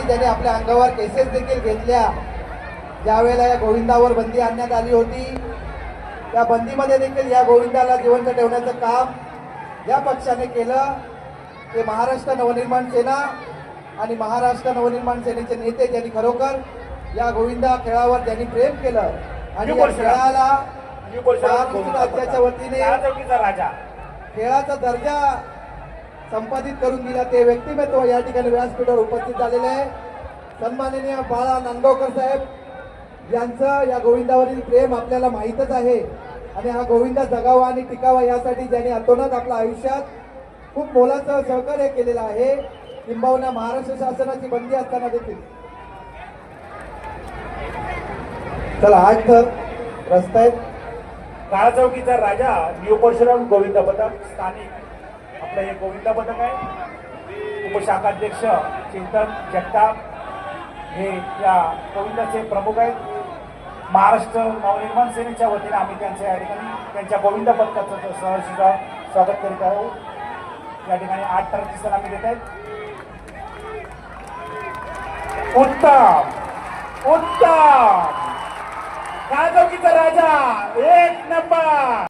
ज्यांनी आपल्या अंगावर केसेस देखील घेतल्या, ज्यावेळेला या गोविंदावर बंदी आणण्यात आली होती, त्या बंदीमध्ये देखील या गोविंदाला जिवंत ठेवण्याचं काम या पक्षाने केलं. ते महाराष्ट्र नवनिर्माण सेना आणि महाराष्ट्र नवनिर्माण सेनेचे नेते ज्यांनी खरोखर या गोविंदा खेळावर ज्यांनी प्रेम केलं आणि या खेळाला राज्याच्या वतीने खेळाचा दर्जा संपादित करून दिला, ते व्यक्तिमत्व या ठिकाणी व्यासपीठावर उपस्थित झालेले आहे. सन्माननीय बाळा नांदगावकर साहेब यांचं या गोविंदावरील प्रेम आपल्याला माहीतच आहे आणि हा गोविंदा जगावा आणि टिकावा यासाठी ज्यांनी अतोनात आपल्या आयुष्यात खूप मोलाचं सहकार्य केलेलं आहे, किंबहुना महाराष्ट्र शासनाची बंदी असताना देखील. चला, आज तर रस्ता आहेत. काळा चौकीचा राजा न्यू परशुराम गोविंदा पथक स्थानिक आपलं हे गोविंदा पथक आहे. उपशाखाध्यक्ष चिंतन जगताप हे या गोविंदाचे प्रमुख आहेत. महाराष्ट्र नवनिर्माण सेनेच्या वतीने आम्ही त्यांच्या या ठिकाणी त्यांच्या गोविंदा पथकाचं सहर्ष स्वागत करीत आहोत. या ठिकाणी 8 टर्ची सलामी देत आहेत. उत्तम उत्तम काळा चौकीचा राजा 1 नंबर.